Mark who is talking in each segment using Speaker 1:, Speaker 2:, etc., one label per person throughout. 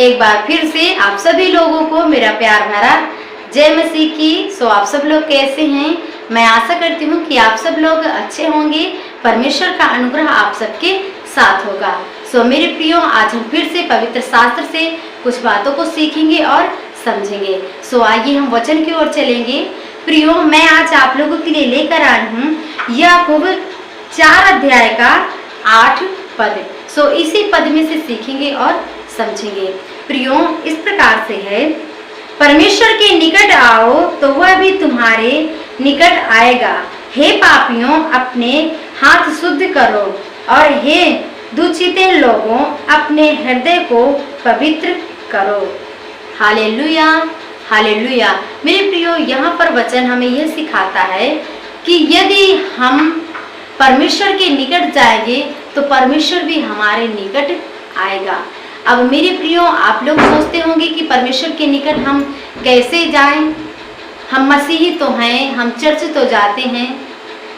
Speaker 1: एक बार फिर से आप सभी लोगों को मेरा प्यार भरा जय मसीह की। सो आप सब लोग कैसे हैं? मैं आशा करती हूँ कि आप सब लोग अच्छे होंगे। परमेश्वर का अनुग्रह आप सबके साथ होगा। सो मेरे प्रियो, आज हम फिर से पवित्र शास्त्र से कुछ बातों को सीखेंगे और समझेंगे। सो आइए हम वचन की ओर चलेंगे। प्रियो, मैं आज आप लोगों के लिए लेकर आई हूँ याकूब 4 अध्याय का 8 पद। सो इसी पद में से सीखेंगे और समझेंगे। प्रियो, इस प्रकार से है, परमेश्वर के निकट आओ तो वह भी तुम्हारे निकट आएगा। हे पापियों, अपने हाथ शुद्ध करो, और हे दुचिते लोगों, अपने हृदय को पवित्र करो। Hallelujah, hallelujah. मेरे प्रियो, यहाँ पर वचन हमें यह सिखाता है कि यदि हम परमेश्वर के निकट जाएंगे तो परमेश्वर भी हमारे निकट आएगा। अब मेरे प्रियो, आप लोग सोचते होंगे कि परमेश्वर के निकट हम कैसे जाएं? हम मसीही तो हैं, हम चर्च तो जाते हैं।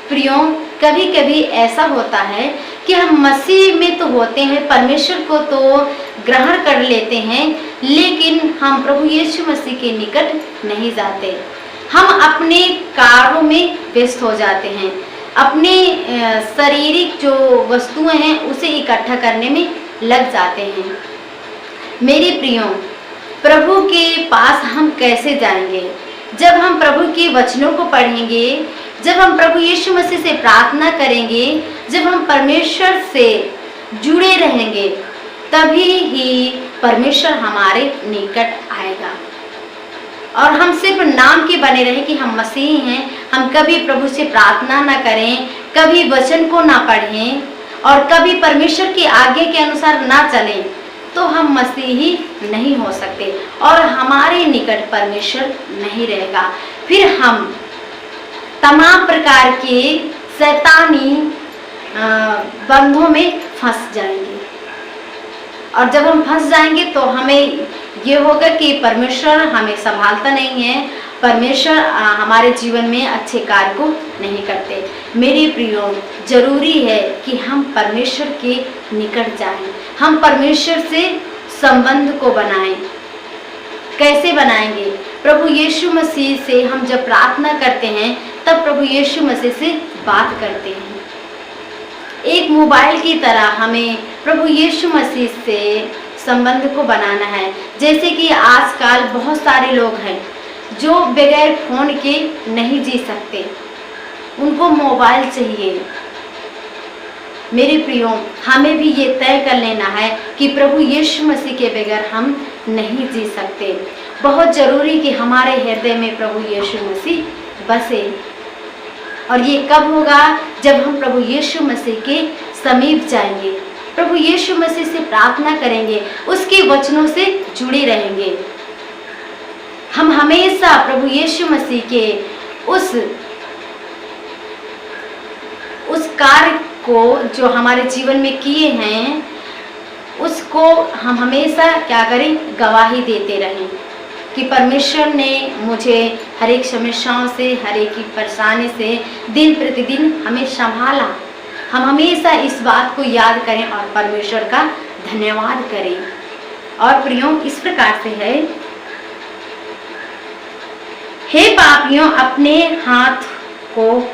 Speaker 1: प्रियो, कभी कभी ऐसा होता है कि हम मसीह में तो होते हैं, परमेश्वर को तो ग्रहण कर लेते हैं, लेकिन हम प्रभु यीशु मसीह के निकट नहीं जाते। हम अपने कार्यों में व्यस्त हो जाते हैं, अपने शारीरिक जो वस्तुएं हैं उसे इकट्ठा करने में लग जाते हैं। मेरे प्रियो, प्रभु के पास हम कैसे जाएंगे? जब हम प्रभु के वचनों को पढ़ेंगे, जब हम प्रभु यीशु मसीह से प्रार्थना करेंगे, जब हम परमेश्वर से जुड़े रहेंगे, तभी ही परमेश्वर हमारे निकट आएगा। और हम सिर्फ नाम के बने रहे कि हम मसीही हैं, हम कभी प्रभु से प्रार्थना ना करें, कभी वचन को ना पढ़ें और कभी परमेश्वर की आज्ञा के अनुसार ना चलें, तो हम मसीही नहीं हो सकते और हमारे निकट परमेश्वर नहीं रहेगा। फिर हम तमाम प्रकार के शैतानी बंधों में फंस जाएंगे, और जब हम फंस जाएंगे तो हमें ये होगा कि परमेश्वर हमें संभालता नहीं है, परमेश्वर हमारे जीवन में अच्छे कार्य को नहीं करते। मेरे प्रियो, जरूरी है कि हम परमेश्वर के निकट जाएं, हम परमेश्वर से संबंध को बनाएं। कैसे बनाएंगे? प्रभु यीशु मसीह से हम जब प्रार्थना करते हैं तब प्रभु यीशु मसीह से बात करते हैं। एक मोबाइल की तरह हमें प्रभु यीशु मसीह से संबंध को बनाना है। जैसे कि आजकल बहुत सारे लोग हैं जो बगैर फोन के नहीं जी सकते, उनको मोबाइल चाहिए। मेरे प्रियो, हमें भी ये तय कर लेना है कि प्रभु यीशु मसीह के बगैर हम नहीं जी सकते। बहुत जरूरी कि हमारे हृदय में प्रभु यीशु मसीह बसे। और ये कब होगा? जब हम प्रभु यीशु मसीह के समीप जाएंगे, प्रभु यीशु मसीह से प्रार्थना करेंगे, उसके वचनों से जुड़े रहेंगे। हम हमेशा प्रभु यीशु मसीह के उस कार्य को जो हमारे जीवन में किए हैं, उसको हम हमेशा क्या करें? गवाही देते रहें कि परमेश्वर ने मुझे हर एक समस्याओं से, हर एक की परेशानी से दिन प्रतिदिन हमें संभाला। हम हमेशा इस बात को याद करें और परमेश्वर का धन्यवाद करें। और प्रियो, इस प्रकार से है, हे पापियों, अपने हाथ को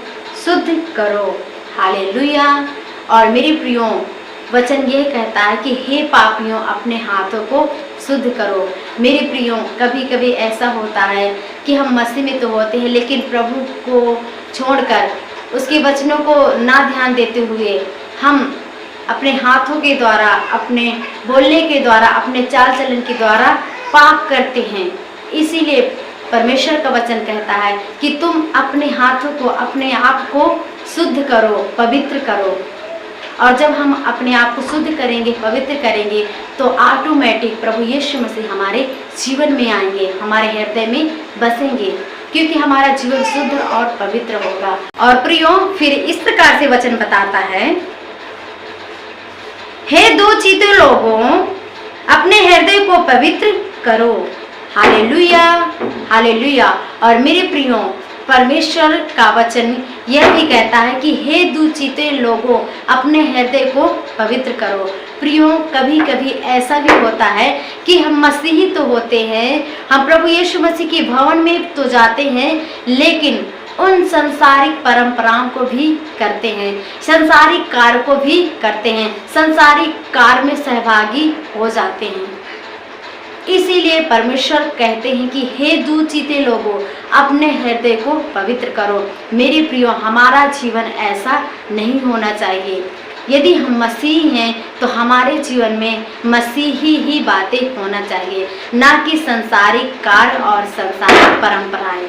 Speaker 1: शुद्ध करो। हालेलुया। और मेरे प्रियो, वचन ये कहता है कि हे पापियों, अपने हाथों को शुद्ध करो। मेरे प्रियो, कभी कभी ऐसा होता है कि हम मसीह में तो होते हैं, लेकिन प्रभु को छोड़कर, उसके वचनों को ना ध्यान देते हुए हम अपने हाथों के द्वारा, अपने बोलने के द्वारा, अपने चाल चलन के द्वारा पाप करते हैं। इसीलिए परमेश्वर का वचन कहता है कि तुम अपने हाथों को, अपने आप को शुद्ध करो, पवित्र करो। और जब हम अपने आप को शुद्ध करेंगे, पवित्र करेंगे, तो ऑटोमेटिक प्रभु यीशु मसीह हमारे जीवन में आएंगे, हमारे हृदय में बसेंगे, क्योंकि हमारा जीवन शुद्ध और पवित्र होगा। और प्रियो, फिर इस प्रकार से वचन बताता है, हे दो चीते लोगों, अपने हृदय को पवित्र करो। Hallelujah, hallelujah. और मेरे प्रियो, परमेश्वर का वचन यह भी कहता है कि हे दुचिते लोगों, अपने हृदय को पवित्र करो। प्रियो, कभी कभी ऐसा भी होता है कि हम मसीही तो होते हैं, हम प्रभु यीशु मसीह के भवन में तो जाते हैं, लेकिन उन संसारिक परंपराओं को भी करते हैं, संसारिक कार्य को भी करते हैं, संसारिक कार्य में सहभागी हो जाते हैं। इसीलिए परमेश्वर कहते हैं कि हे दूषिते लोगों, अपने हृदय को पवित्र करो। मेरे प्रियो, हमारा जीवन ऐसा नहीं होना चाहिए। यदि हम मसीह हैं तो हमारे जीवन में मसीही ही बातें होना चाहिए, ना कि संसारिक कार्य और संसारिक परंपराएं।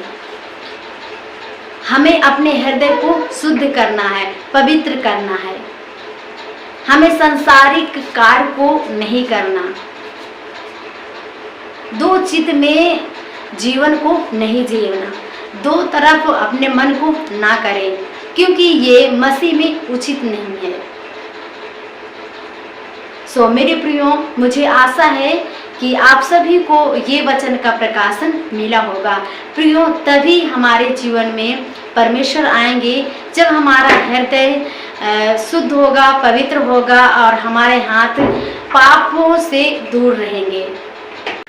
Speaker 1: हमें अपने हृदय को शुद्ध करना है, पवित्र करना है। हमें संसारिक कार्य को नहीं करना, दो चित्त में जीवन को नहीं जीना, दो तरफ अपने मन को ना करें, क्योंकि ये मसीह में उचित नहीं है। मेरे प्रियो, मुझे आशा है कि आप सभी को ये वचन का प्रकाशन मिला होगा। प्रियो, तभी हमारे जीवन में परमेश्वर आएंगे जब हमारा हृदय शुद्ध होगा, पवित्र होगा और हमारे हाथ पापों से दूर रहेंगे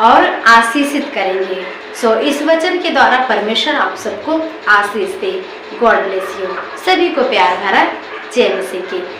Speaker 1: और आशीषित करेंगे। इस वचन के द्वारा परमेश्वर आप सबको आशीष दे। God bless you. सभी को प्यार भरा जय मसीह की।